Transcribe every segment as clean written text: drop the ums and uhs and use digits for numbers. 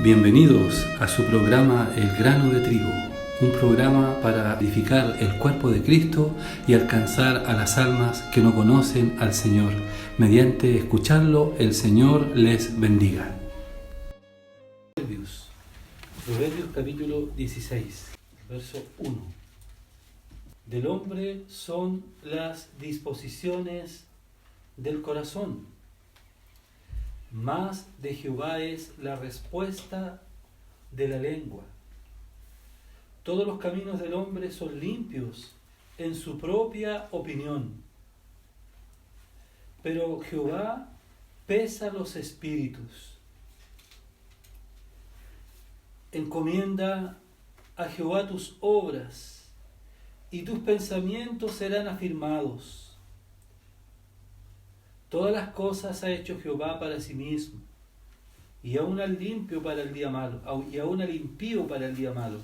Bienvenidos a su programa El Grano de Trigo, un programa para edificar el cuerpo de Cristo y alcanzar a las almas que no conocen al Señor. Mediante escucharlo, el Señor les bendiga. Proverbios capítulo 16, verso 1. Del hombre son las disposiciones del corazón, mas de Jehová es la respuesta de la lengua. Todos los caminos del hombre son limpios en su propia opinión, pero Jehová pesa los espíritus. Encomienda a Jehová tus obras, y tus pensamientos serán afirmados. Todas las cosas ha hecho Jehová para sí mismo, y aún al limpio para el día malo, y aún al impío para el día malo.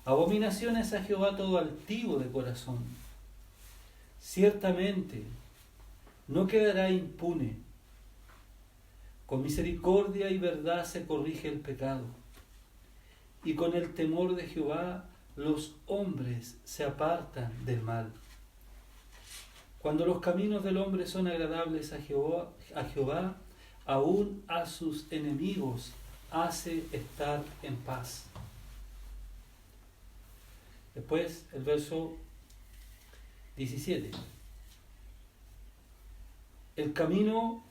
Abominaciones a Jehová todo altivo de corazón. Ciertamente no quedará impune. Con misericordia y verdad se corrige el pecado, y con el temor de Jehová los hombres se apartan del mal. Cuando los caminos del hombre son agradables a Jehová, aún a sus enemigos hace estar en paz. Después, el verso 17. El camino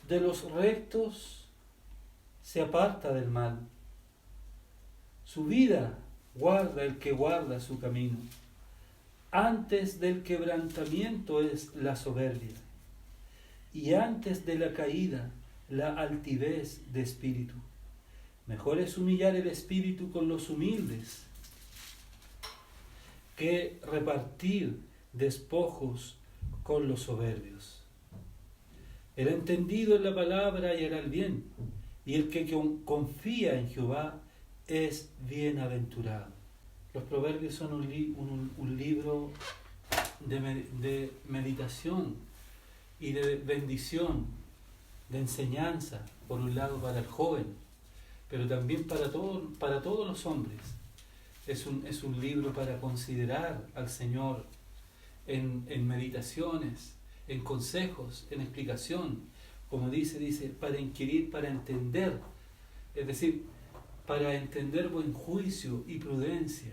de los rectos se aparta del mal. Su vida guarda el que guarda su camino. Antes del quebrantamiento es la soberbia, y antes de la caída la altivez de espíritu. Mejor es humillar el espíritu con los humildes que repartir despojos con los soberbios. El entendido en la palabra hallará el bien, y el que confía en Jehová es bienaventurado. Los proverbios son un libro de meditación y de bendición, de enseñanza, por un lado para el joven, pero también para todos los hombres. Es un libro para considerar al Señor en meditaciones, en consejos, en explicación. Como dice, para inquirir, para entender, es decir, para entender buen juicio y prudencia,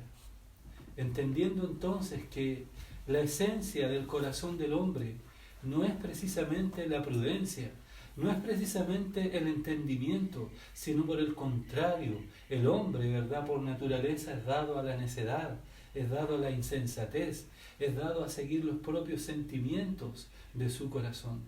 entendiendo entonces que la esencia del corazón del hombre no es precisamente la prudencia, no es precisamente el entendimiento, sino por el contrario, el hombre, ¿verdad?, por naturaleza es dado a la necedad, es dado a la insensatez, es dado a seguir los propios sentimientos de su corazón.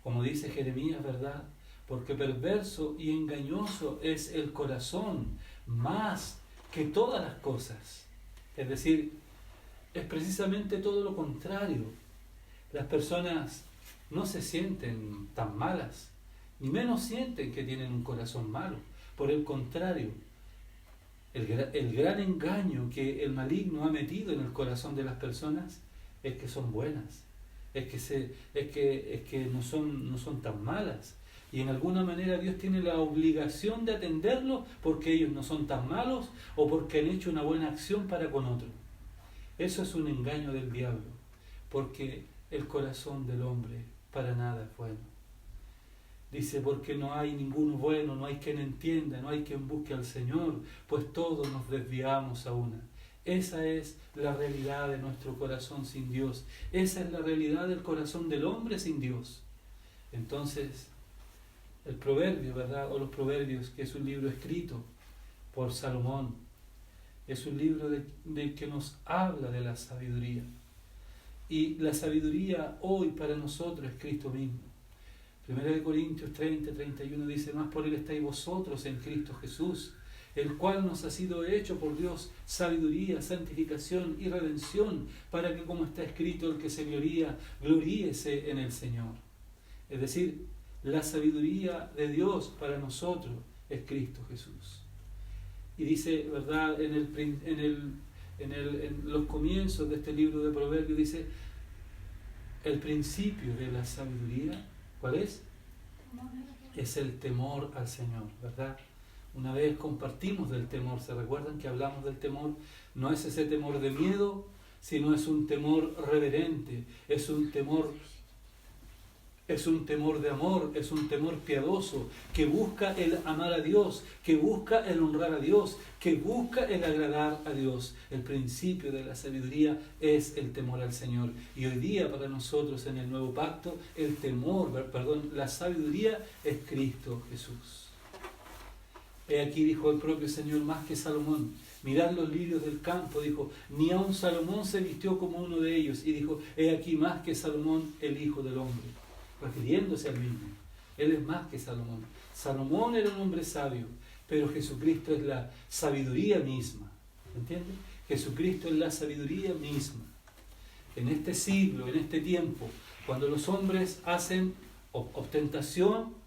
Como dice Jeremías, ¿verdad?, porque perverso y engañoso es el corazón más que todas las cosas. Es decir, es precisamente todo lo contrario. Las personas no se sienten tan malas, ni menos sienten que tienen un corazón malo. Por el contrario, el gran engaño que el maligno ha metido en el corazón de las personas es que son buenas, es que no son tan malas. Y en alguna manera Dios tiene la obligación de atenderlos porque ellos no son tan malos o porque han hecho una buena acción para con otro. Eso es un engaño del diablo, porque el corazón del hombre para nada es bueno. Dice, porque no hay ninguno bueno, no hay quien entienda, no hay quien busque al Señor, pues todos nos desviamos a una. Esa es la realidad de nuestro corazón sin Dios. Esa es la realidad del corazón del hombre sin Dios. Entonces, el proverbio, ¿verdad?, o los proverbios, que es un libro escrito por Salomón, es un libro de que nos habla de la sabiduría. Y la sabiduría hoy para nosotros es Cristo mismo. 1 Corintios 30:31 dice, más por él estáis vosotros en Cristo Jesús, el cual nos ha sido hecho por Dios sabiduría, santificación y redención, para que, como está escrito, el que se gloría, gloríese en el Señor. Es decir, la sabiduría de Dios para nosotros es Cristo Jesús. Y dice, ¿verdad?, en los comienzos de este libro de Proverbios, dice, el principio de la sabiduría, ¿cuál es? es el temor al Señor, ¿verdad? Una vez compartimos del temor, ¿se recuerdan que hablamos del temor? No es ese temor de miedo, sino es un temor reverente, es un temor de amor, es un temor piadoso, que busca el amar a Dios, que busca el honrar a Dios, que busca el agradar a Dios. El principio de la sabiduría es el temor al Señor. Y hoy día para nosotros en el nuevo pacto, la sabiduría es Cristo Jesús. He aquí, dijo el propio Señor, más que Salomón. Mirad los lirios del campo, dijo, ni aun Salomón se vistió como uno de ellos. Y dijo, he aquí más que Salomón, el Hijo del Hombre. Refiriéndose al mismo. Él es más que Salomón. Salomón era un hombre sabio, pero Jesucristo es la sabiduría misma. ¿Entiendes? Jesucristo es la sabiduría misma. En este siglo, en este tiempo, cuando los hombres hacen ostentación,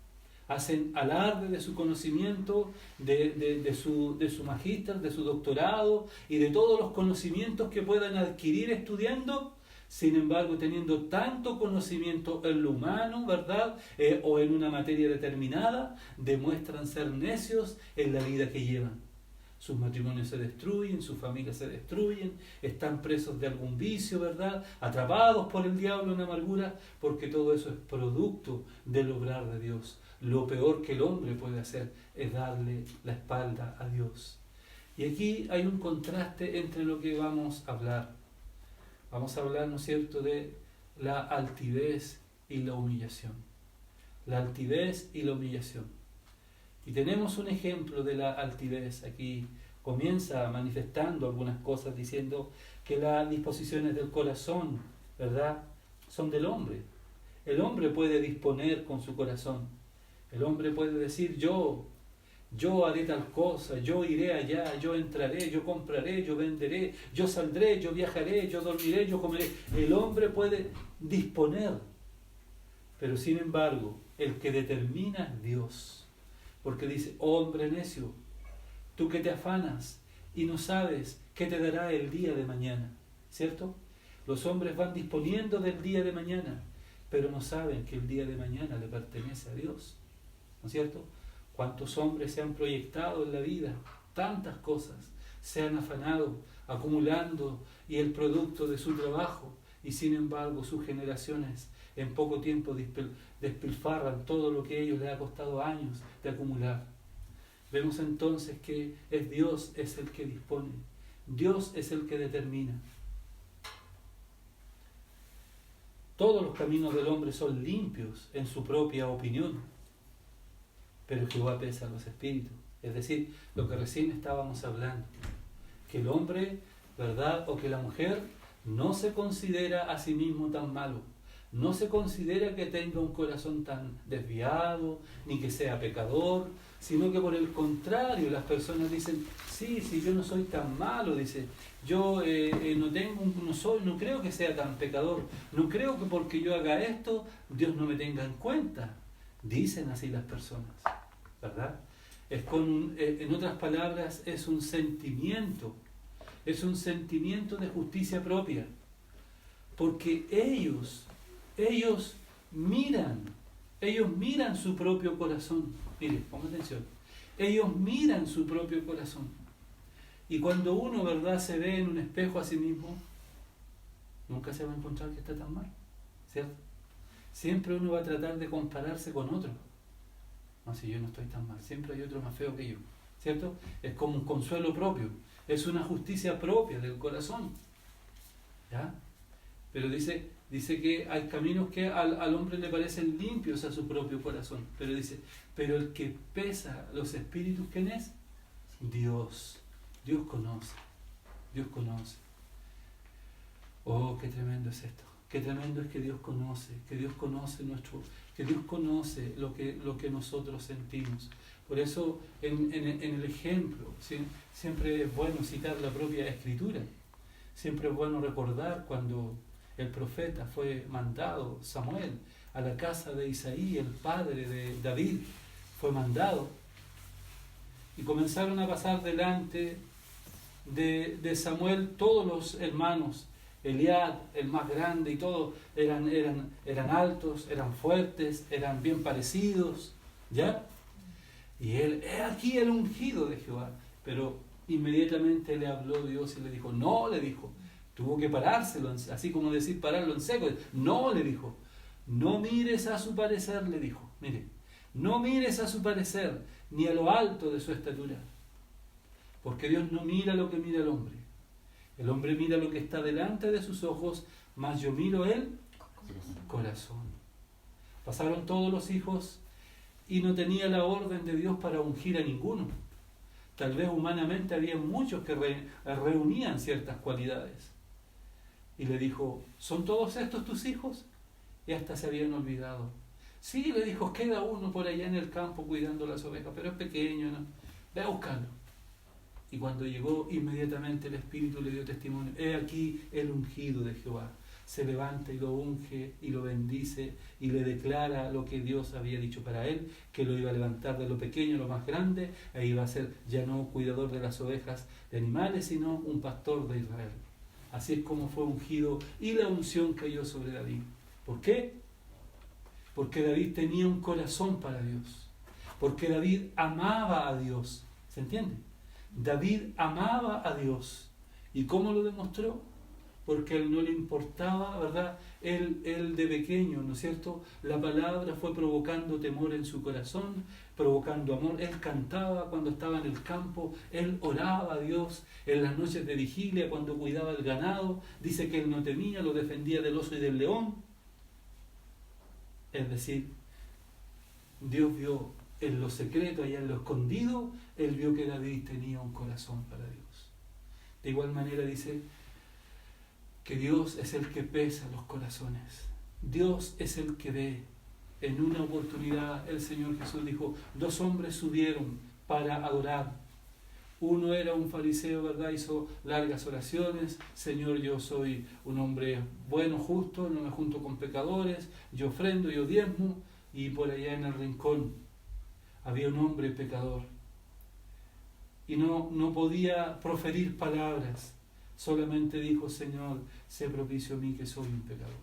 hacen alarde de su conocimiento, de su magíster, de su doctorado y de todos los conocimientos que puedan adquirir estudiando, sin embargo, teniendo tanto conocimiento en lo humano, ¿verdad? O en una materia determinada, demuestran ser necios en la vida que llevan. Sus matrimonios se destruyen, sus familias se destruyen, están presos de algún vicio, ¿verdad? Atrapados por el diablo en amargura, porque todo eso es producto del obrar de Dios. Lo peor que el hombre puede hacer es darle la espalda a Dios. Y aquí hay un contraste entre lo que vamos a hablar. Vamos a hablar, ¿no es cierto?, de la altivez y la humillación. La altivez y la humillación. Y tenemos un ejemplo de la altivez. Aquí comienza manifestando algunas cosas diciendo que las disposiciones del corazón, ¿verdad?, son del hombre. El hombre puede disponer con su corazón. El hombre puede decir, yo haré tal cosa, yo iré allá, yo entraré, yo compraré, yo venderé, yo saldré, yo viajaré, yo dormiré, yo comeré. El hombre puede disponer, pero sin embargo, el que determina es Dios. Porque dice, hombre necio, tú que te afanas y no sabes qué te dará el día de mañana, ¿cierto? Los hombres van disponiendo del día de mañana, pero no saben que el día de mañana le pertenece a Dios, ¿no es cierto? ¿Cuántos hombres se han proyectado en la vida? Tantas cosas se han afanado, acumulando, y el producto de su trabajo, y sin embargo sus generaciones en poco tiempo despilfarran todo lo que a ellos les ha costado años de acumular. Vemos entonces que Dios es el que dispone, Dios es el que determina. Todos los caminos del hombre son limpios en su propia opinión, pero Jehová pesa los espíritus. Es decir, lo que recién estábamos hablando, que el hombre, ¿verdad?, o que la mujer no se considera a sí mismo tan malo, no se considera que tenga un corazón tan desviado, ni que sea pecador, sino que por el contrario, las personas dicen, sí, yo no soy tan malo, dice, yo no creo que sea tan pecador, no creo que porque yo haga esto, Dios no me tenga en cuenta. Dicen así las personas, ¿verdad? En otras palabras, es un sentimiento de justicia propia, porque ellos miran su propio corazón. Mire, ponga atención, ellos miran su propio corazón, y cuando uno, ¿verdad?, se ve en un espejo a sí mismo, nunca se va a encontrar que está tan mal, ¿cierto? Siempre uno va a tratar de compararse con otro. No, si yo no estoy tan mal, siempre hay otro más feo que yo, ¿cierto? Es como un consuelo propio, es una justicia propia del corazón, ¿ya? Pero dice que hay caminos que al hombre le parecen limpios a su propio corazón, pero dice, pero el que pesa los espíritus, ¿quién es? Dios. Dios conoce. Oh, qué tremendo es esto. Qué tremendo es que Dios conoce lo que nosotros sentimos. Por eso en el ejemplo, siempre es bueno citar la propia Escritura. Siempre es bueno recordar cuando el profeta fue mandado, Samuel, a la casa de Isaí, el padre de David, fue mandado, y comenzaron a pasar delante de Samuel todos los hermanos. Eliab, el más grande, y todos eran altos, eran fuertes, eran bien parecidos, ¿Ya? Y él, he aquí el ungido de Jehová. Pero inmediatamente le habló Dios y le dijo, no, le dijo. Tuvo que parárselo, así como decir pararlo en seco. No, le dijo. No mires a su parecer, le dijo. Mire, no mires a su parecer, ni a lo alto de su estatura. Porque Dios no mira lo que mira el hombre. El hombre mira lo que está delante de sus ojos, mas yo miro el corazón. Pasaron todos los hijos y no tenía la orden de Dios para ungir a ninguno. Tal vez humanamente había muchos que reunían ciertas cualidades. Y le dijo, ¿son todos estos tus hijos? Y hasta se habían olvidado. Sí, le dijo, queda uno por allá en el campo cuidando las ovejas, pero es pequeño, ¿no? Ve a buscarlo. Y cuando llegó, inmediatamente el Espíritu le dio testimonio. He aquí el ungido de Jehová. Se levanta y lo unge y lo bendice y le declara lo que Dios había dicho para él, que lo iba a levantar de lo pequeño a lo más grande, e iba a ser ya no cuidador de las ovejas de animales, sino un pastor de Israel. Así es como fue ungido y la unción cayó sobre David. ¿Por qué? Porque David tenía un corazón para Dios. Porque David amaba a Dios. ¿Se entiende? David amaba a Dios. ¿Y cómo lo demostró? Porque a él no le importaba, ¿verdad? Él de pequeño, ¿no es cierto? La palabra fue provocando temor en su corazón, provocando amor. Él cantaba cuando estaba en el campo, él oraba a Dios en las noches de vigilia, cuando cuidaba el ganado. Dice que él no temía, lo defendía del oso y del león. Es decir, Dios vio en lo secreto, allá en lo escondido, él vio que David tenía un corazón para Dios. De igual manera dice que Dios es el que pesa los corazones. Dios es el que ve. En una oportunidad el Señor Jesús dijo, 2 hombres subieron para adorar. Uno era un fariseo, ¿verdad? Hizo largas oraciones. Señor, yo soy un hombre bueno, justo, no me junto con pecadores, yo ofrendo, yo diezmo. Y por allá en el rincón había un hombre pecador. Y no podía proferir palabras. Solamente dijo, Señor, sé propicio a mí que soy un pecador.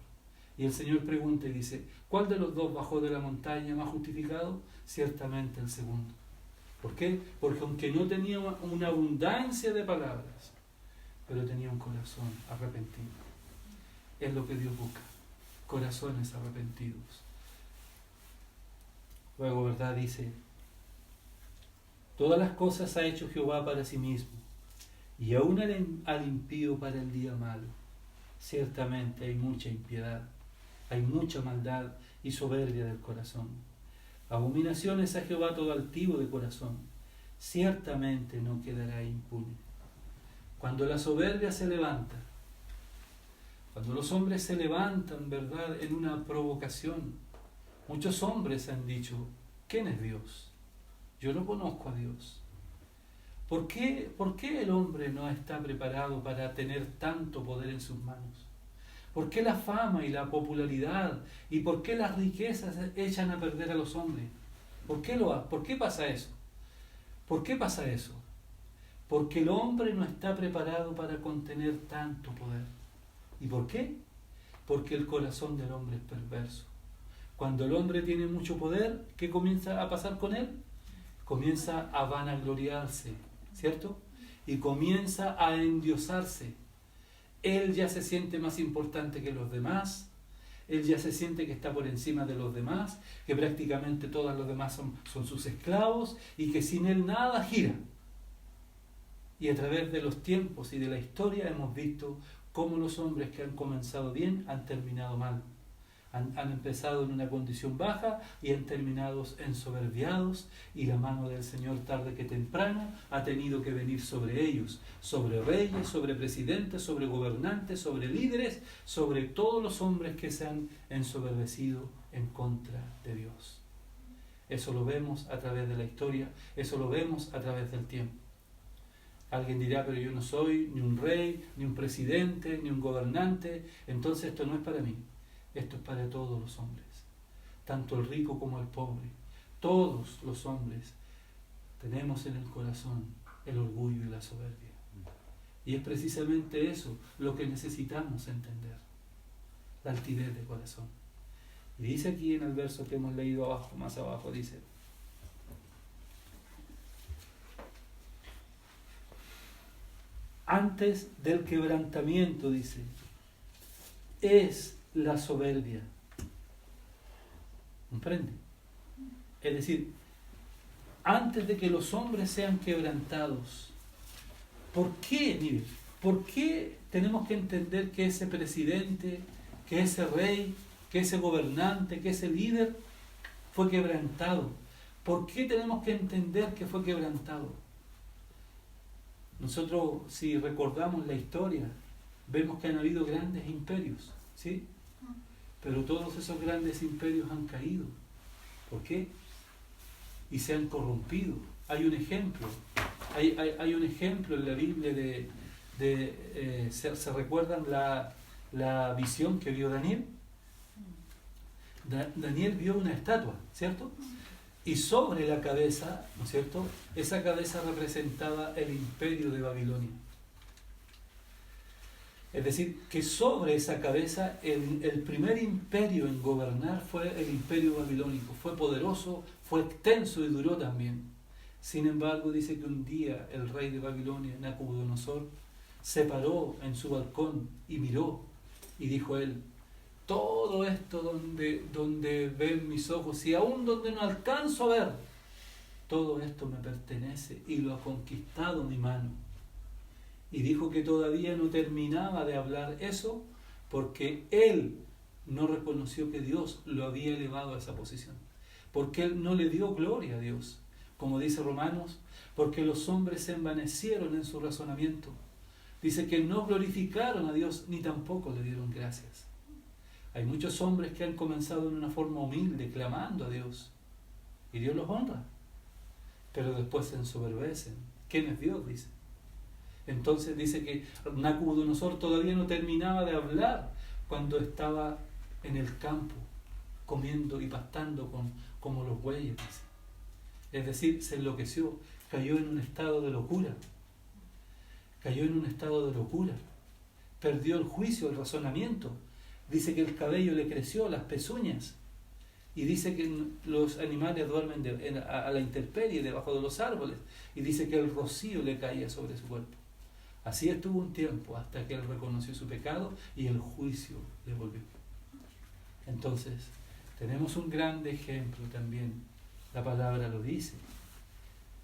Y el Señor pregunta y dice, ¿cuál de los 2 bajó de la montaña más justificado? Ciertamente el segundo. ¿Por qué? Porque aunque no tenía una abundancia de palabras, pero tenía un corazón arrepentido. Es lo que Dios busca, corazones arrepentidos. Luego, ¿verdad? Dice, todas las cosas ha hecho Jehová para sí mismo, y aún al impío para el día malo. Ciertamente hay mucha impiedad, hay mucha maldad y soberbia del corazón. Abominaciones a Jehová todo altivo de corazón, ciertamente no quedará impune. Cuando la soberbia se levanta, cuando los hombres se levantan, ¿verdad?, en una provocación, muchos hombres han dicho, ¿quién es Dios? Yo no conozco a Dios. ¿Por qué el hombre no está preparado para tener tanto poder en sus manos? ¿Por qué la fama y la popularidad y por qué las riquezas echan a perder a los hombres? ¿Por qué pasa eso? ¿Por qué pasa eso? Porque el hombre no está preparado para contener tanto poder. ¿Y por qué? Porque el corazón del hombre es perverso. Cuando el hombre tiene mucho poder, ¿qué comienza a pasar con él? Comienza a vanagloriarse, ¿cierto? Y comienza a endiosarse. Él ya se siente más importante que los demás, él ya se siente que está por encima de los demás, que prácticamente todos los demás son sus esclavos y que sin él nada gira. Y a través de los tiempos y de la historia hemos visto cómo los hombres que han comenzado bien han terminado mal. Han empezado en una condición baja y han terminado ensoberbiados, y la mano del Señor tarde que temprano ha tenido que venir sobre ellos, sobre reyes, sobre presidentes, sobre gobernantes, sobre líderes, sobre todos los hombres que se han ensoberbecido en contra de Dios. Eso lo vemos a través de la historia, eso lo vemos a través del tiempo. Alguien dirá, pero yo no soy ni un rey, ni un presidente, ni un gobernante, entonces esto no es para mí. Esto es para todos los hombres, tanto el rico como el pobre. Todos los hombres tenemos en el corazón el orgullo y la soberbia. Y es precisamente eso lo que necesitamos entender, la altivez de corazón. Y dice aquí en el verso que hemos leído abajo, más abajo, dice, antes del quebrantamiento, dice, es la soberbia. ¿Comprende? Es decir, antes de que los hombres sean quebrantados, ¿por qué? Mire, ¿por qué tenemos que entender que ese presidente, que ese rey, que ese gobernante, que ese líder fue quebrantado? ¿Por qué tenemos que entender que fue quebrantado? Nosotros, si recordamos la historia, vemos que han habido grandes imperios, ¿sí? Pero todos esos grandes imperios han caído. ¿Por qué? Y se han corrompido. Hay un ejemplo. Hay un ejemplo en la Biblia ¿se recuerdan la visión que vio Daniel? Daniel vio una estatua, ¿cierto? Y sobre la cabeza, ¿no es cierto?, esa cabeza representaba el imperio de Babilonia. Es decir, que sobre esa cabeza el primer imperio en gobernar fue el imperio babilónico. Fue poderoso, fue extenso y duró también. Sin embargo, dice que un día el rey de Babilonia, Nabucodonosor, se paró en su balcón y miró y dijo él: todo esto donde ven mis ojos y aún donde no alcanzo a ver, todo esto me pertenece y lo ha conquistado mi mano. Y dijo que todavía no terminaba de hablar eso porque él no reconoció que Dios lo había elevado a esa posición, porque él no le dio gloria a Dios, como dice Romanos, porque los hombres se envanecieron en su razonamiento. Dice que no glorificaron a Dios ni tampoco le dieron gracias. Hay muchos hombres que han comenzado en una forma humilde, clamando a Dios, y Dios los honra, pero después se ensoberbecen. ¿Quién es Dios?, dice. Entonces dice que Nabucodonosor todavía no terminaba de hablar cuando estaba en el campo, comiendo y pastando como los bueyes, dice. Es decir, se enloqueció, cayó en un estado de locura. Cayó en un estado de locura. Perdió el juicio, el razonamiento. Dice que el cabello le creció, las pezuñas. Y dice que los animales duermen a la intemperie, debajo de los árboles. Y dice que el rocío le caía sobre su cuerpo. Así estuvo un tiempo hasta que él reconoció su pecado y el juicio le volvió. Entonces, tenemos un grande ejemplo también. La palabra lo dice.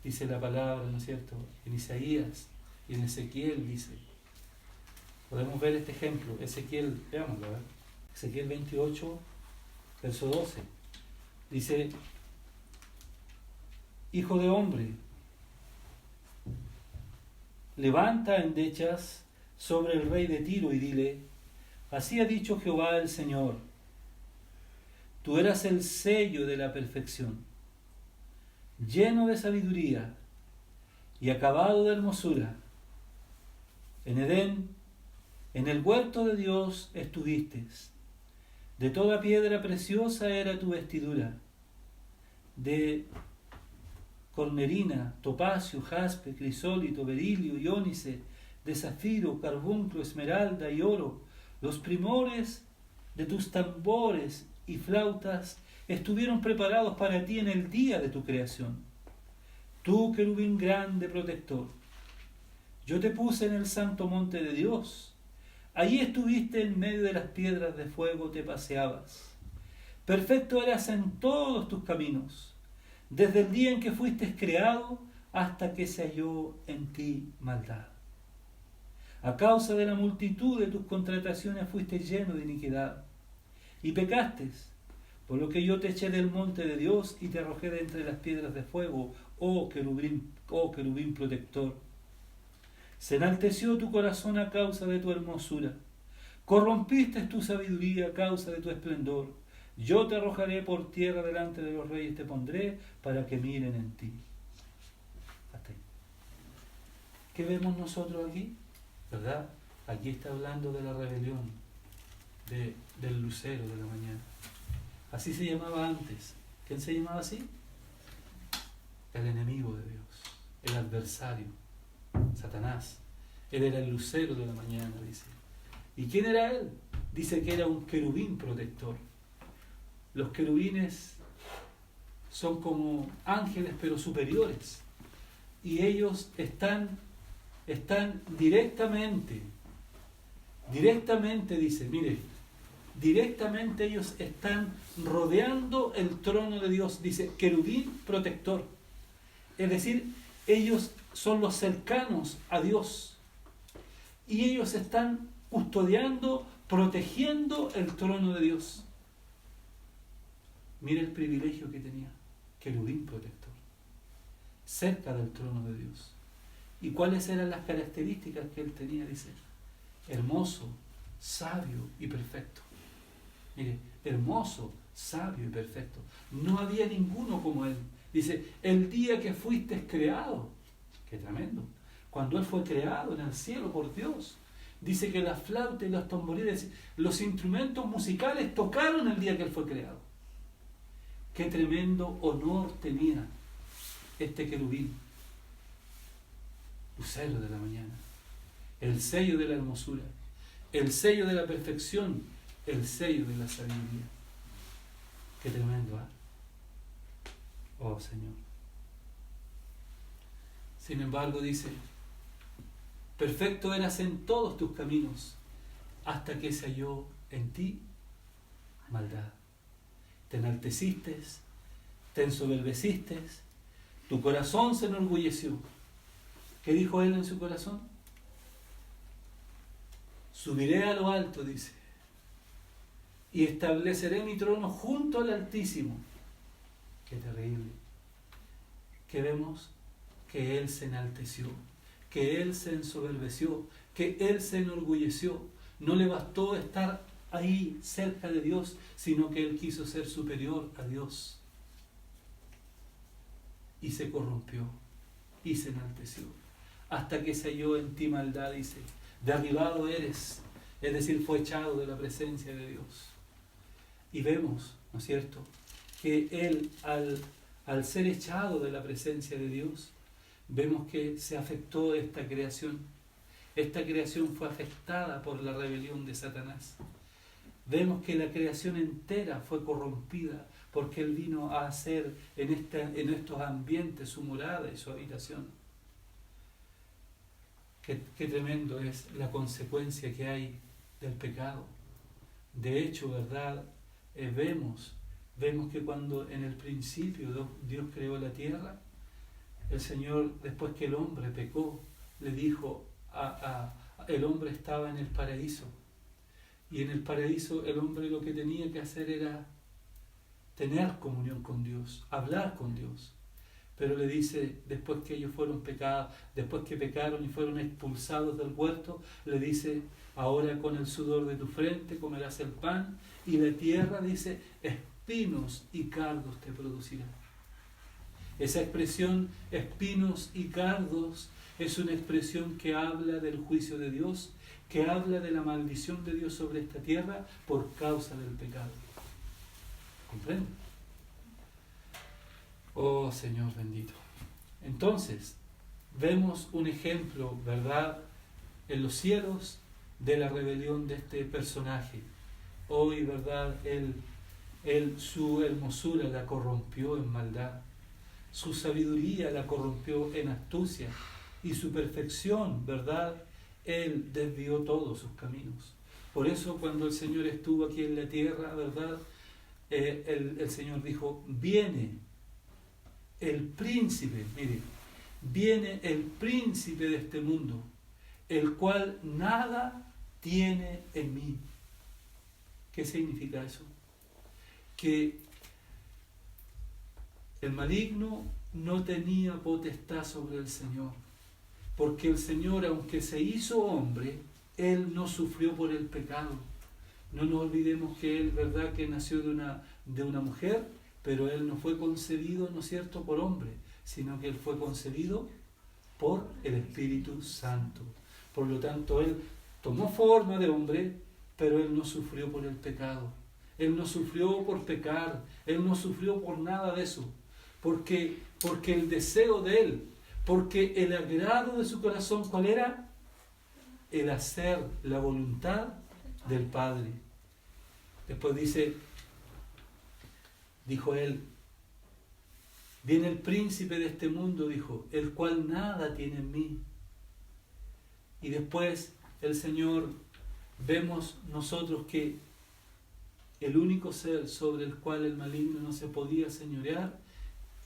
Dice la palabra, ¿no es cierto?, en Isaías y en Ezequiel dice. Podemos ver este ejemplo. Ezequiel, veámoslo, ¿ver? Ezequiel 28, verso 12. Dice: hijo de hombre, levanta endechas sobre el rey de Tiro y dile: así ha dicho Jehová el Señor, tú eras el sello de la perfección, lleno de sabiduría y acabado de hermosura. En Edén, en el huerto de Dios estuviste. De toda piedra preciosa era tu vestidura, de cornerina, topacio, jaspe, crisólito, berilio y ónice, de zafiro, carbunclo, esmeralda y oro. Los primores de tus tambores y flautas estuvieron preparados para ti en el día de tu creación. Tú, querubín grande protector, yo te puse en el santo monte de Dios. Allí estuviste en medio de las piedras de fuego, te paseabas. Perfecto eras en todos tus caminos, desde el día en que fuiste creado hasta que se halló en ti maldad. A causa de la multitud de tus contrataciones fuiste lleno de iniquidad y pecaste, por lo que yo te eché del monte de Dios y te arrojé de entre las piedras de fuego, oh querubín protector. Se enalteció tu corazón a causa de tu hermosura, corrompiste tu sabiduría a causa de tu esplendor. Yo te arrojaré por tierra delante de los reyes, te pondré para que miren en ti. Hasta ahí. ¿Qué vemos nosotros aquí? ¿Verdad? Aquí está hablando de la rebelión, del lucero de la mañana. Así se llamaba antes. ¿Quién se llamaba así? El enemigo de Dios, el adversario, Satanás. Él era el lucero de la mañana, dice. ¿Y quién era él? Dice que era un querubín protector. Los querubines son como ángeles, pero superiores. Y ellos están están directamente dice, mire, directamente ellos están rodeando el trono de Dios, dice, querubín protector. Es decir, ellos son los cercanos a Dios y ellos están custodiando, protegiendo el trono de Dios. Mire el privilegio que tenía, querubín protector, cerca del trono de Dios. ¿Y cuáles eran las características que él tenía? Dice, hermoso, sabio y perfecto. Mire, hermoso, sabio y perfecto. No había ninguno como él. Dice, el día que fuiste creado, qué tremendo, cuando él fue creado en el cielo por Dios, dice que la flauta y los tamboriles, los instrumentos musicales tocaron el día que él fue creado. Qué tremendo honor tenía este querubín, lucero de la mañana, el sello de la hermosura, el sello de la perfección, el sello de la sabiduría. Qué tremendo, ¿eh? Oh Señor. Sin embargo, dice, perfecto eras en todos tus caminos, hasta que se halló en ti maldad. Te enalteciste, te ensoberbeciste, tu corazón se enorgulleció. ¿Qué dijo él en su corazón? Subiré a lo alto, dice, y estableceré mi trono junto al Altísimo. Qué terrible. Que vemos que él se enalteció, que él se ensoberbeció, que él se enorgulleció. No le bastó estar ahí cerca de Dios, sino que él quiso ser superior a Dios. Y se corrompió, y se enalteció. Hasta que se halló en ti maldad, dice, derribado eres, es decir, fue echado de la presencia de Dios. Y vemos, ¿no es cierto?, que él, al ser echado de la presencia de Dios, vemos que se afectó esta creación. Esta creación fue afectada por la rebelión de Satanás. Vemos que la creación entera fue corrompida porque él vino a hacer en estos ambientes su morada y su habitación. Qué tremendo es la consecuencia que hay del pecado. De hecho, ¿verdad? Vemos que cuando en el principio Dios creó la tierra, el Señor, después que el hombre pecó, le dijo el hombre estaba en el paraíso. Y en el paraíso el hombre lo que tenía que hacer era tener comunión con Dios, hablar con Dios. Pero le dice, después que ellos fueron pecados, después que pecaron y fueron expulsados del huerto, le dice, ahora con el sudor de tu frente comerás el pan, y la tierra, dice, espinos y cardos te producirá. Esa expresión, espinos y cardos, es una expresión que habla del juicio de Dios, que habla de la maldición de Dios sobre esta tierra por causa del pecado. ¿Comprende? Oh Señor bendito. Entonces, vemos un ejemplo, ¿verdad?, en los cielos de la rebelión de este personaje. Hoy, ¿verdad?, su hermosura la corrompió en maldad, su sabiduría la corrompió en astucia, y su perfección, ¿verdad?, él desvió todos sus caminos. Por eso cuando el Señor estuvo aquí en la tierra, ¿verdad?, el Señor dijo, viene el príncipe, mire, viene el príncipe de este mundo, el cual nada tiene en mí. ¿Qué significa eso? Que el maligno no tenía potestad sobre el Señor, porque el Señor, aunque se hizo hombre, Él no sufrió por el pecado. No nos olvidemos que Él, ¿verdad?, que nació de una mujer, pero Él no fue concebido, ¿no es cierto?, por hombre, sino que Él fue concebido por el Espíritu Santo. Por lo tanto, Él tomó forma de hombre, pero Él no sufrió por el pecado. Él no sufrió por pecar, Él no sufrió por nada de eso, porque el deseo de Él, porque el agrado de su corazón, ¿cuál era? El hacer la voluntad del Padre. Después dijo Él, viene el príncipe de este mundo, dijo, el cual nada tiene en mí. Y después el Señor, vemos nosotros que el único ser sobre el cual el maligno no se podía señorear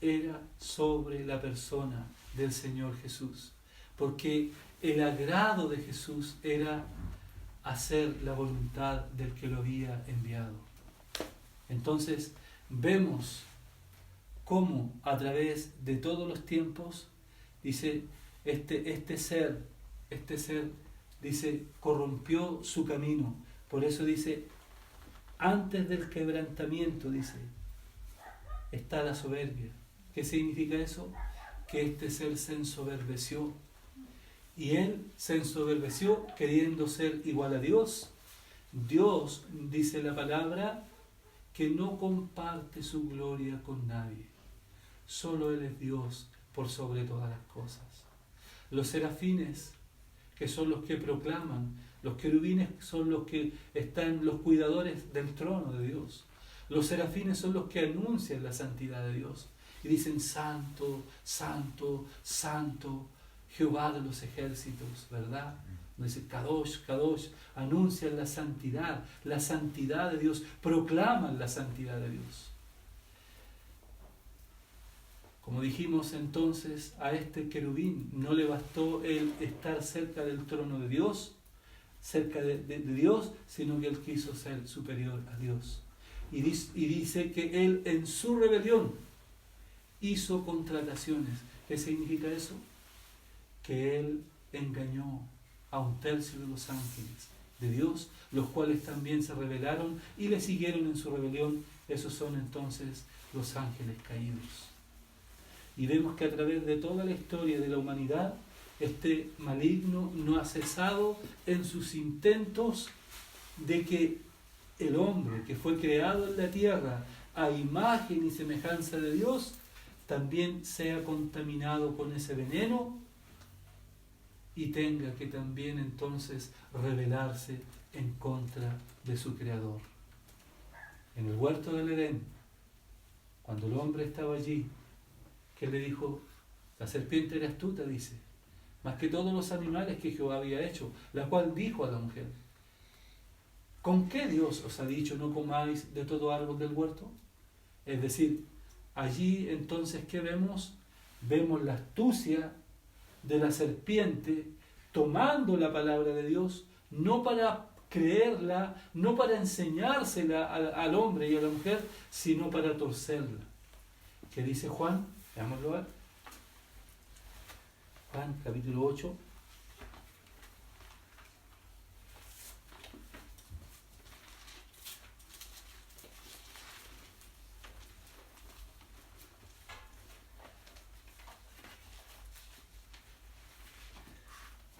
era sobre la persona del Señor Jesús. Porque el agrado de Jesús era hacer la voluntad del que lo había enviado. Entonces vemos cómo a través de todos los tiempos, dice, este ser, dice, corrompió su camino. Por eso dice, antes del quebrantamiento, dice, está la soberbia. ¿Qué significa eso? Que este ser se ensoberbeció. Y él se ensoberbeció queriendo ser igual a Dios. Dios, dice la palabra, que no comparte su gloria con nadie. Solo Él es Dios por sobre todas las cosas. Los serafines, que son los que proclaman, los querubines son los que están, los cuidadores del trono de Dios. Los serafines son los que anuncian la santidad de Dios. Y dicen, santo, santo, santo, Jehová de los ejércitos, ¿verdad? Dice, Kadosh, Kadosh, anuncian la santidad de Dios, proclaman la santidad de Dios. Como dijimos entonces, a este querubín no le bastó él estar cerca del trono de Dios, cerca de Dios, sino que él quiso ser superior a Dios. Y dice que él en su rebelión hizo contrataciones. ¿Qué significa eso? Que él engañó a un tercio de los ángeles de Dios, los cuales también se rebelaron y le siguieron en su rebelión. Esos son entonces los ángeles caídos. Y vemos que a través de toda la historia de la humanidad, este maligno no ha cesado en sus intentos de que el hombre que fue creado en la tierra a imagen y semejanza de Dios, también sea contaminado con ese veneno y tenga que también entonces rebelarse en contra de su Creador. En el huerto del Edén, cuando el hombre estaba allí, ¿qué le dijo? La serpiente era astuta, dice, más que todos los animales que Jehová había hecho, la cual dijo a la mujer, ¿con qué Dios os ha dicho no comáis de todo árbol del huerto? Es decir, allí entonces, ¿qué vemos? Vemos la astucia de la serpiente tomando la palabra de Dios, no para creerla, no para enseñársela al hombre y a la mujer, sino para torcerla. ¿Qué dice Juan? Veámoslo a ver. Juan, capítulo 8.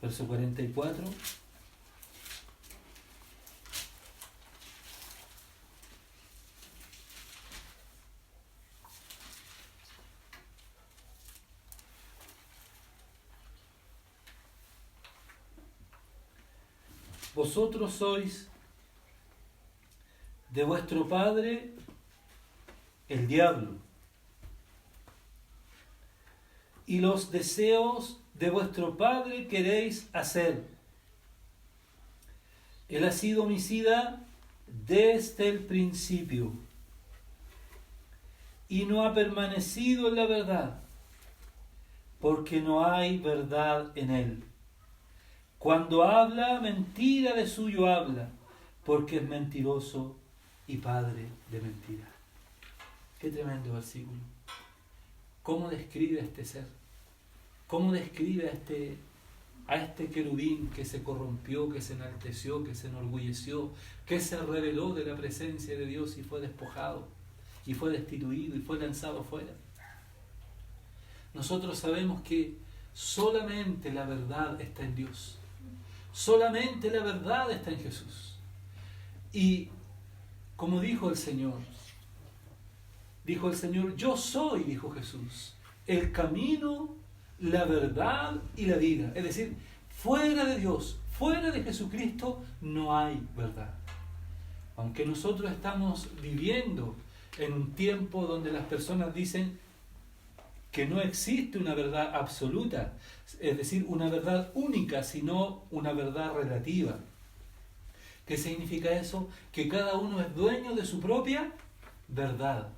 Verso 44. Vosotros sois de vuestro padre el diablo, y los deseos de vuestro padre queréis hacer. Él ha sido homicida desde el principio y no ha permanecido en la verdad, porque no hay verdad en él. Cuando habla, mentira de suyo habla, porque es mentiroso y padre de mentira. Qué tremendo versículo. ¿Cómo describe a este ser? ¿Cómo describe a este querubín que se corrompió, que se enalteció, que se enorgulleció, que se rebeló de la presencia de Dios y fue despojado, y fue destituido, y fue lanzado fuera? Nosotros sabemos que solamente la verdad está en Dios. Solamente la verdad está en Jesús. Y como dijo el Señor, yo soy, dijo Jesús, el camino, la verdad y la vida. Es decir, fuera de Dios, fuera de Jesucristo, no hay verdad. Aunque nosotros estamos viviendo en un tiempo donde las personas dicen, que no existe una verdad absoluta, es decir, una verdad única, sino una verdad relativa. ¿Qué significa eso? Que cada uno es dueño de su propia verdad.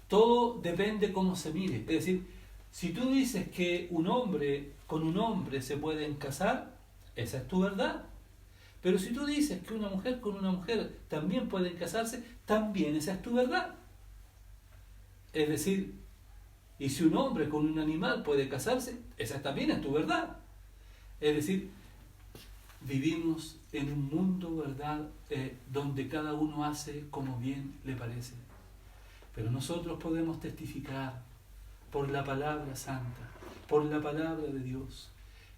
Todo depende cómo se mire. Es decir, si tú dices que un hombre con un hombre se pueden casar, esa es tu verdad. Pero si tú dices que una mujer con una mujer también pueden casarse, también esa es tu verdad. Es decir, y si un hombre con un animal puede casarse, esa también es tu verdad. Es decir, vivimos en un mundo, ¿verdad?, donde cada uno hace como bien le parece. Pero nosotros podemos testificar por la palabra santa, por la palabra de Dios,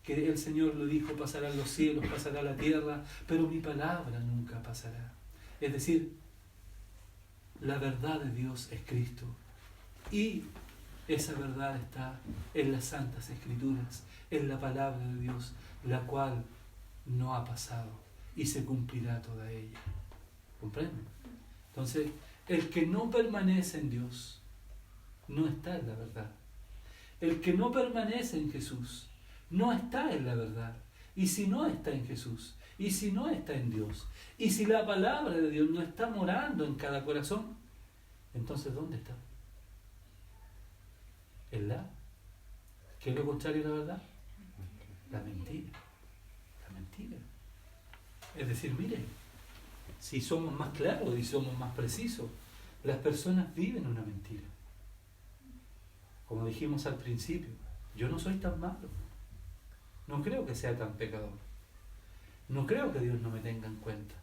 que el Señor lo dijo: pasarán los cielos, pasará la tierra, pero mi palabra nunca pasará. Es decir, la verdad de Dios es Cristo. Y esa verdad está en las Santas Escrituras, en la palabra de Dios, la cual no ha pasado y se cumplirá toda ella. ¿Comprenden? Entonces, el que no permanece en Dios no está en la verdad. El que no permanece en Jesús no está en la verdad. Y si no está en Jesús, y si no está en Dios, y si la palabra de Dios no está morando en cada corazón, entonces ¿dónde está? ¿En la? ¿Qué es lo contrario a la verdad? La mentira. La mentira. Es decir, miren, si somos más claros y somos más precisos, las personas viven una mentira. Como dijimos al principio, yo no soy tan malo. No creo que sea tan pecador. No creo que Dios no me tenga en cuenta.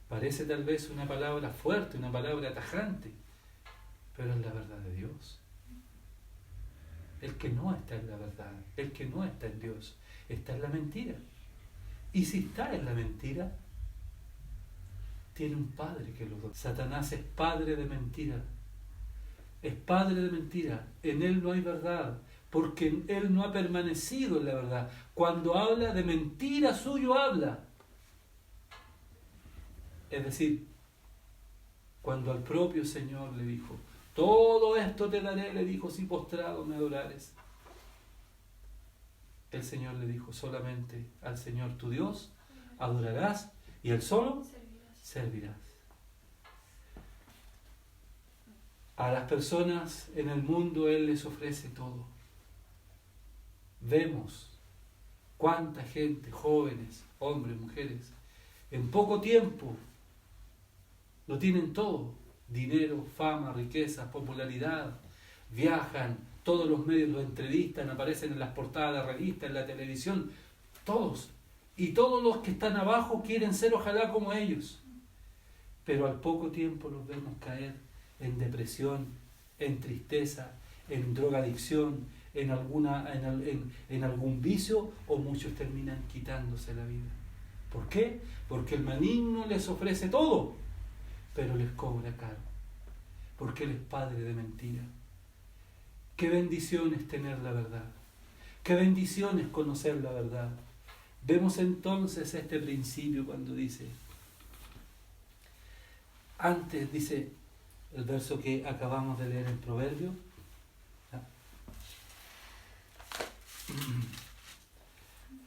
Parece tal vez una palabra fuerte, una palabra tajante, pero es la verdad de Dios. El que no está en la verdad, el que no está en Dios, está en la mentira. Y si está en la mentira, tiene un padre que lo da. Satanás es padre de mentira. Es padre de mentira. En él no hay verdad, porque él no ha permanecido en la verdad. Cuando habla de mentira suyo habla. Es decir, cuando al propio Señor le dijo: todo esto te daré, le dijo, si postrado me adorares. El Señor le dijo: solamente al Señor tu Dios adorarás y Él solo servirás. A las personas en el mundo Él les ofrece todo. Vemos cuánta gente, jóvenes, hombres, mujeres, en poco tiempo lo tienen todo: dinero, fama, riqueza, popularidad, viajan, todos los medios los entrevistan, aparecen en las portadas de revistas, en la televisión, todos. Y todos los que están abajo quieren ser ojalá como ellos. Pero al poco tiempo los vemos caer en depresión, en tristeza, en drogadicción, en algún vicio, o muchos terminan quitándose la vida. ¿Por qué? Porque el maligno les ofrece todo, pero les cobra caro, porque Él es padre de mentira. Qué bendición es tener la verdad, qué bendición es conocer la verdad. Vemos entonces este principio cuando dice, antes dice el verso que acabamos de leer en Proverbio,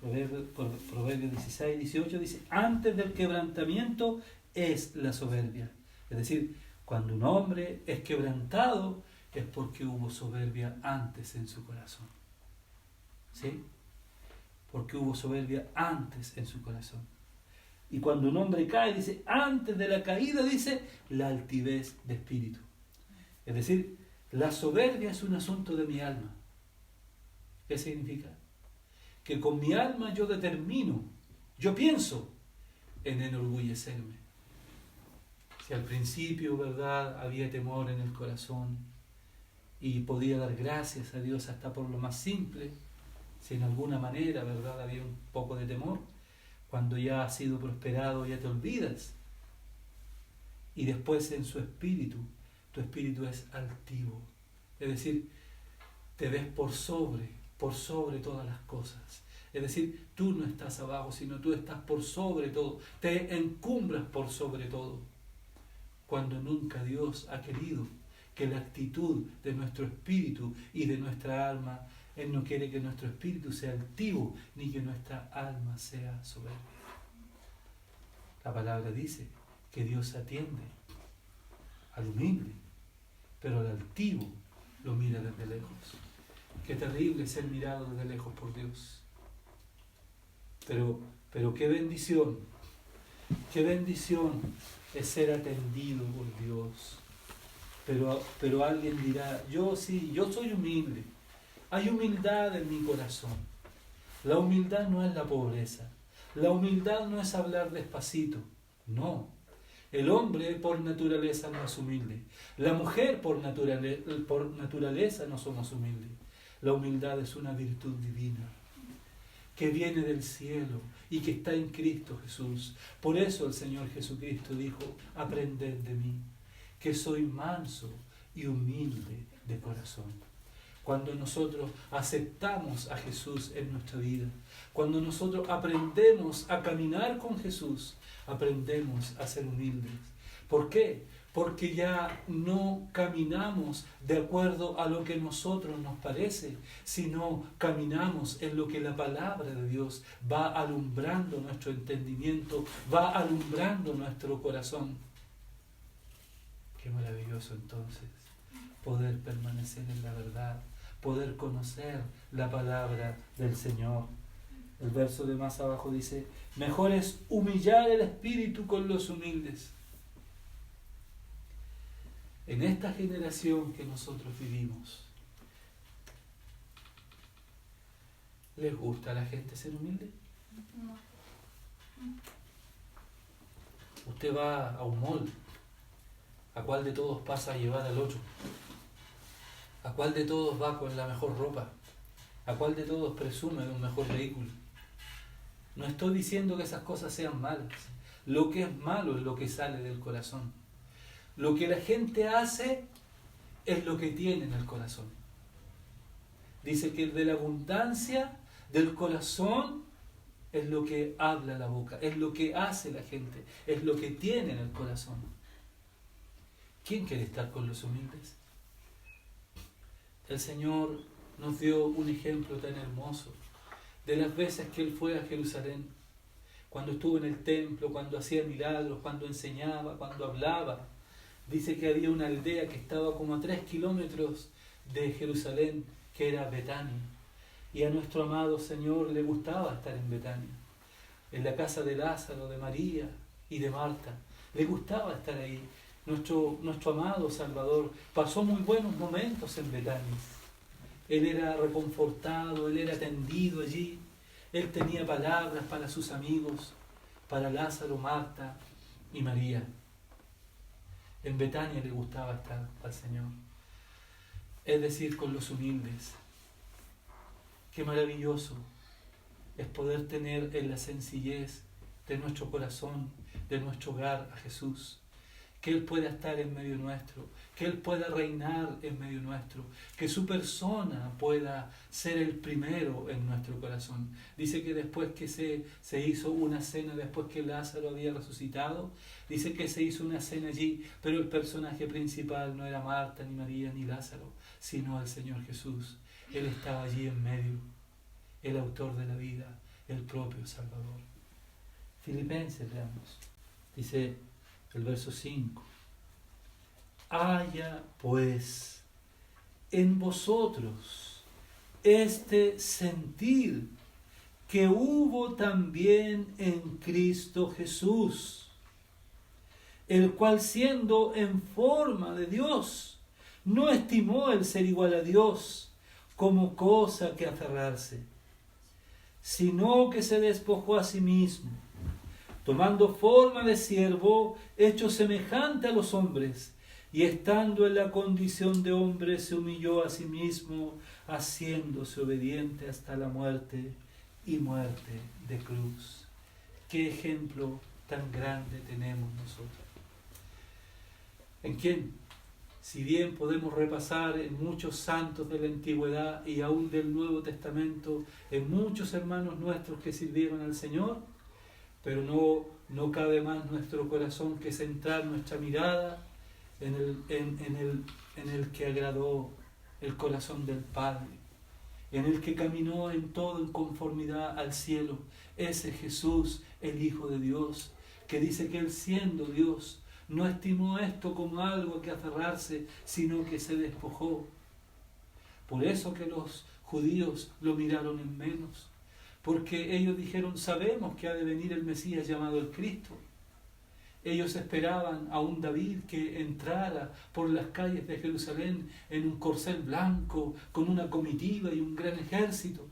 Proverbio 16, 18 dice: antes del quebrantamiento es la soberbia. Es decir, cuando un hombre es quebrantado es porque hubo soberbia antes en su corazón. ¿Sí? Porque hubo soberbia antes en su corazón. Y cuando un hombre cae, dice, antes de la caída, dice, la altivez de espíritu. Es decir, la soberbia es un asunto de mi alma. ¿Qué significa? Que con mi alma yo determino, yo pienso en enorgullecerme. Si al principio, ¿verdad?, había temor en el corazón y podía dar gracias a Dios hasta por lo más simple, si en alguna manera, ¿verdad?, había un poco de temor, cuando ya has sido prosperado ya te olvidas. Y después en su espíritu, tu espíritu es altivo. Es decir, te ves por sobre todas las cosas. Es decir, tú no estás abajo, sino tú estás por sobre todo. Te encumbras por sobre todo. Cuando nunca Dios ha querido que la actitud de nuestro espíritu y de nuestra alma. Él no quiere que nuestro espíritu sea altivo, ni que nuestra alma sea soberbia. La palabra dice que Dios atiende al humilde, pero al altivo lo mira desde lejos. Qué terrible ser mirado desde lejos por Dios. Pero qué bendición es ser atendido por Dios. Pero alguien dirá, yo soy humilde. Hay humildad en mi corazón. La humildad no es la pobreza. La humildad no es hablar despacito. No. El hombre por naturaleza no es humilde. La mujer por naturaleza no somos humildes. La humildad es una virtud divina que viene del cielo y que está en Cristo Jesús. Por eso el Señor Jesucristo dijo, aprended de mí, que soy manso y humilde de corazón. Cuando nosotros aceptamos a Jesús en nuestra vida, cuando nosotros aprendemos a caminar con Jesús, aprendemos a ser humildes. ¿Por qué? Porque ya no caminamos de acuerdo a lo que a nosotros nos parece, sino caminamos en lo que la palabra de Dios va alumbrando nuestro entendimiento, va alumbrando nuestro corazón. Qué maravilloso entonces poder permanecer en la verdad, poder conocer la palabra del Señor. El verso de más abajo dice, mejor es humillar el espíritu con los humildes. En esta generación que nosotros vivimos, ¿les gusta a la gente ser humilde? No. Usted va a un mall, ¿a cuál de todos pasa a llevar al otro? ¿A cuál de todos va con la mejor ropa? ¿A cuál de todos presume de un mejor vehículo? No estoy diciendo que esas cosas sean malas. Lo que es malo es lo que sale del corazón. Lo que la gente hace es lo que tiene en el corazón. Dice que de la abundancia del corazón es lo que habla la boca, es lo que hace la gente, es lo que tiene en el corazón. ¿Quién quiere estar con los humildes? El Señor nos dio un ejemplo tan hermoso de las veces que Él fue a Jerusalén, cuando estuvo en el templo, cuando hacía milagros, cuando enseñaba, cuando hablaba. Dice que había una aldea que estaba como a 3 kilómetros de Jerusalén, que era Betania. Y a nuestro amado Señor le gustaba estar en Betania, en la casa de Lázaro, de María y de Marta. Le gustaba estar ahí. Nuestro amado Salvador pasó muy buenos momentos en Betania. Él era reconfortado, Él era atendido allí. Él tenía palabras para sus amigos, para Lázaro, Marta y María. En Betania le gustaba estar al Señor. Es decir, con los humildes. Qué maravilloso es poder tener en la sencillez de nuestro corazón, de nuestro hogar a Jesús. Que Él pueda estar en medio nuestro, que Él pueda reinar en medio nuestro, que su persona pueda ser el primero en nuestro corazón. Dice que después que se hizo una cena, después que Lázaro había resucitado, dice que se hizo una cena allí, pero el personaje principal no era Marta, ni María, ni Lázaro, sino el Señor Jesús. Él estaba allí en medio, el autor de la vida, el propio Salvador. Filipenses, leamos. Dice el verso 5. Haya pues en vosotros este sentir que hubo también en Cristo Jesús, el cual siendo en forma de Dios, no estimó el ser igual a Dios como cosa que aferrarse, sino que se despojó a sí mismo, tomando forma de siervo, hecho semejante a los hombres, y estando en la condición de hombre, se humilló a sí mismo, haciéndose obediente hasta la muerte y muerte de cruz. Qué ejemplo tan grande tenemos nosotros. ¿En quién? Si bien podemos repasar en muchos santos de la antigüedad y aún del Nuevo Testamento, en muchos hermanos nuestros que sirvieron al Señor, pero no cabe más nuestro corazón que centrar nuestra mirada en el que agradó el corazón del Padre, en el que caminó en todo en conformidad al cielo. Ese Jesús, el Hijo de Dios, que dice que Él, siendo Dios, no estimó esto como algo a que aferrarse, sino que se despojó. Por eso que los judíos lo miraron en menos, porque ellos dijeron: sabemos que ha de venir el Mesías llamado el Cristo. Ellos esperaban a un David que entrara por las calles de Jerusalén en un corcel blanco, con una comitiva y un gran ejército.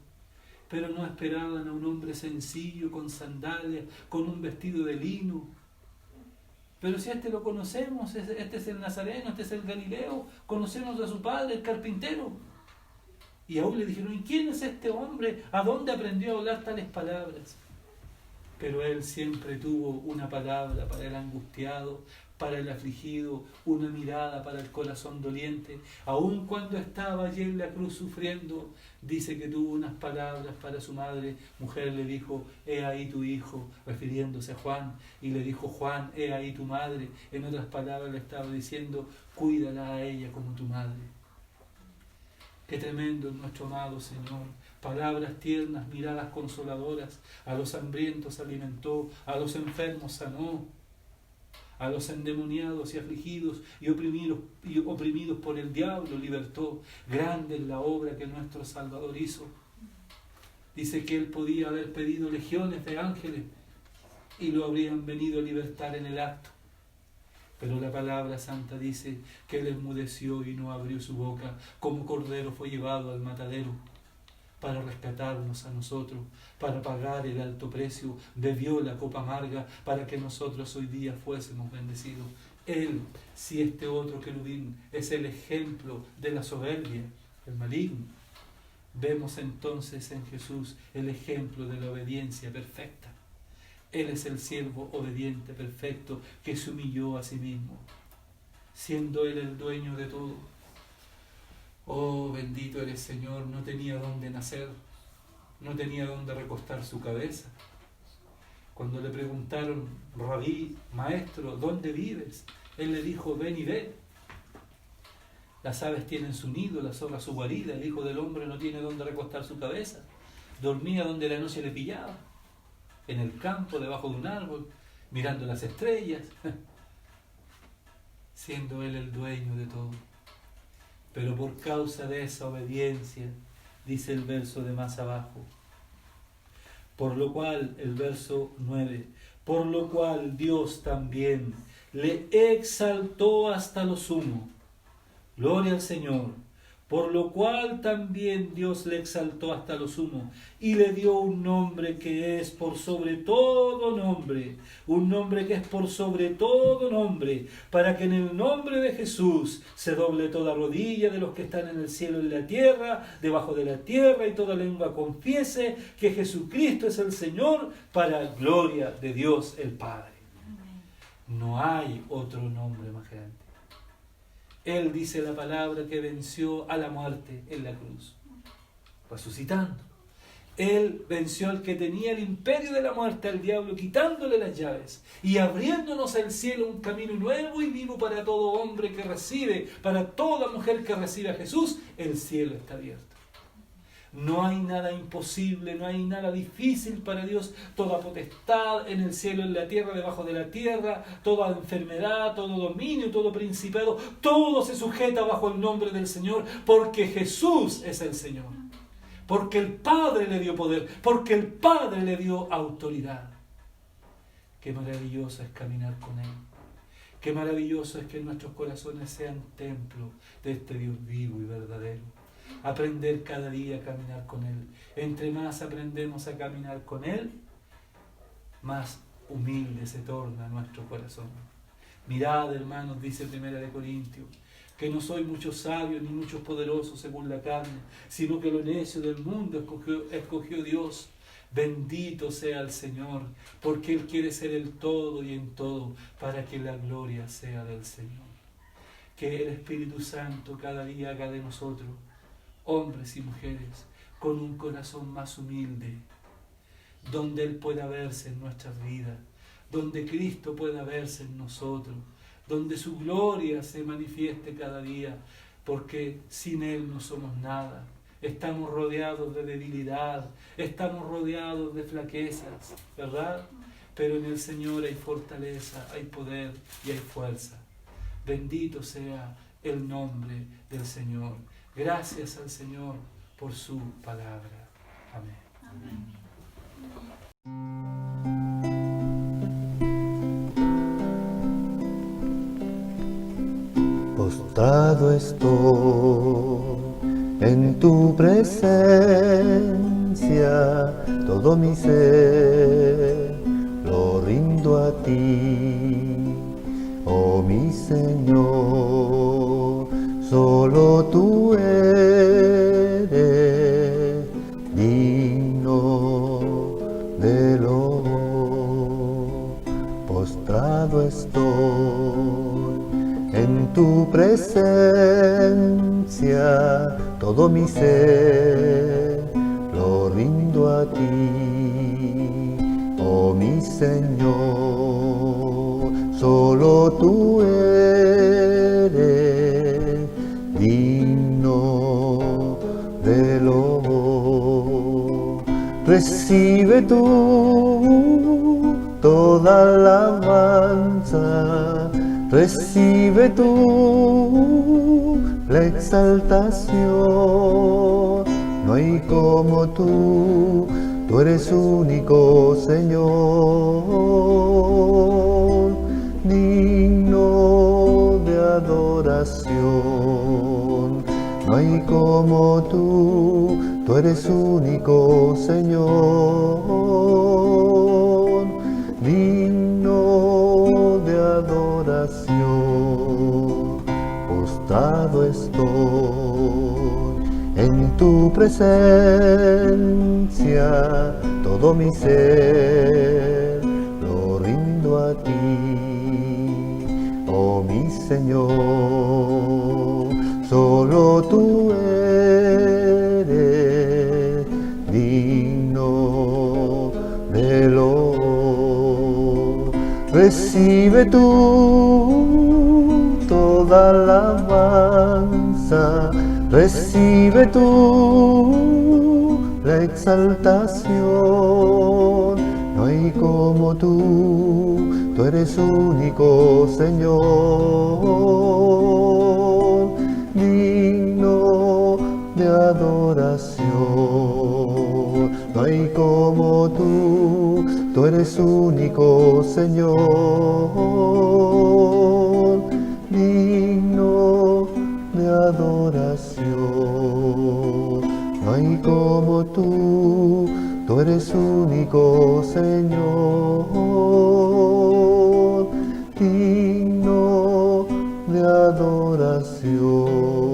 Pero no esperaban a un hombre sencillo, con sandalias, con un vestido de lino. Pero si a este lo conocemos, este es el Nazareno, este es el Galileo, conocemos a su padre, el carpintero. Y aún le dijeron: ¿y quién es este hombre? ¿A dónde aprendió a hablar tales palabras? Pero Él siempre tuvo una palabra para el angustiado, para el afligido, una mirada para el corazón doliente. Aun cuando estaba allí en la cruz sufriendo, dice que tuvo unas palabras para su madre. Mujer, le dijo: he ahí tu hijo, refiriéndose a Juan. Y le dijo: Juan, he ahí tu madre. En otras palabras le estaba diciendo: cuídala a ella como tu madre. Qué tremendo es nuestro amado Señor. Palabras tiernas, miradas consoladoras. A los hambrientos alimentó, a los enfermos sanó, a los endemoniados y afligidos y oprimidos por el diablo libertó. Grande es la obra que nuestro Salvador hizo. Dice que Él podía haber pedido legiones de ángeles y lo habrían venido a libertar en el acto. Pero la palabra santa dice que Él enmudeció y no abrió su boca. Como cordero fue llevado al matadero para rescatarnos a nosotros, para pagar el alto precio. Bebió la copa amarga para que nosotros hoy día fuésemos bendecidos. Él, si este otro querubín es el ejemplo de la soberbia, el maligno, vemos entonces en Jesús el ejemplo de la obediencia perfecta. Él es el siervo obediente, perfecto, que se humilló a sí mismo, siendo Él el dueño de todo. Oh, bendito eres, Señor. No tenía dónde nacer, no tenía dónde recostar su cabeza. Cuando le preguntaron: Rabí, maestro, ¿dónde vives? Él le dijo: ven y ve. Las aves tienen su nido, las zorras su guarida. El Hijo del Hombre no tiene dónde recostar su cabeza. Dormía donde la noche le pillaba, en el campo, debajo de un árbol, mirando las estrellas, siendo Él el dueño de todo. Pero por causa de esa obediencia, dice el verso de más abajo, por lo cual, el verso 9, por lo cual Dios también le exaltó hasta lo sumo. Gloria al Señor. Por lo cual también Dios le exaltó hasta lo sumo y le dio un nombre que es por sobre todo nombre, un nombre que es por sobre todo nombre, para que en el nombre de Jesús se doble toda rodilla de los que están en el cielo y en la tierra, debajo de la tierra, y toda lengua confiese que Jesucristo es el Señor, para gloria de Dios el Padre. No hay otro nombre más grande. Él, dice la palabra, que venció a la muerte en la cruz, resucitando. Él venció al que tenía el imperio de la muerte, al diablo, quitándole las llaves y abriéndonos al cielo un camino nuevo y vivo para todo hombre que recibe, para toda mujer que recibe a Jesús. El cielo está abierto. No hay nada imposible, no hay nada difícil para Dios. Toda potestad en el cielo, en la tierra, debajo de la tierra, toda enfermedad, todo dominio, todo principado, todo se sujeta bajo el nombre del Señor, porque Jesús es el Señor. Porque el Padre le dio poder, porque el Padre le dio autoridad. Qué maravilloso es caminar con Él. Qué maravilloso es que nuestros corazones sean templo de este Dios vivo y verdadero. Aprender cada día a caminar con Él. Entre más aprendemos a caminar con Él, más humilde se torna nuestro corazón. Mirad, hermanos, dice 1 Corintios, que no soy muchos sabios ni muchos poderosos según la carne, sino que lo necio del mundo escogió Dios. Bendito sea el Señor, porque Él quiere ser el todo y en todo, para que la gloria sea del Señor. Que el Espíritu Santo cada día haga de nosotros hombres y mujeres con un corazón más humilde, donde Él pueda verse en nuestras vidas, donde Cristo pueda verse en nosotros, donde su gloria se manifieste cada día, porque sin Él no somos nada. Estamos rodeados de debilidad, estamos rodeados de flaquezas, ¿verdad? Pero en el Señor hay fortaleza, hay poder y hay fuerza. Bendito sea el nombre del Señor. Gracias al Señor por su palabra. Amén. Amén. Postrado estoy en tu presencia, todo mi ser lo rindo a ti, oh mi Señor, solo tú eres digno del honor. Postrado estoy en tu presencia, todo mi ser lo rindo a ti, oh mi Señor, solo tú eres digno del honor. Recibe tú toda alabanza, recibe tú la exaltación. No hay como tú eres único, Señor, digno de adoración. No hay como tú eres único, Señor, digno de adoración. Postrado estoy en tu presencia, todo mi ser lo rindo a ti, oh mi Señor, solo tú eres digno del honor. Recibe tú toda alabanza, recibe tú la exaltación. No hay como tú eres único, Señor, digno de adoración. No hay como tú eres único, Señor, digno de adoración. No hay como tú eres único, Señor, digno de adoración.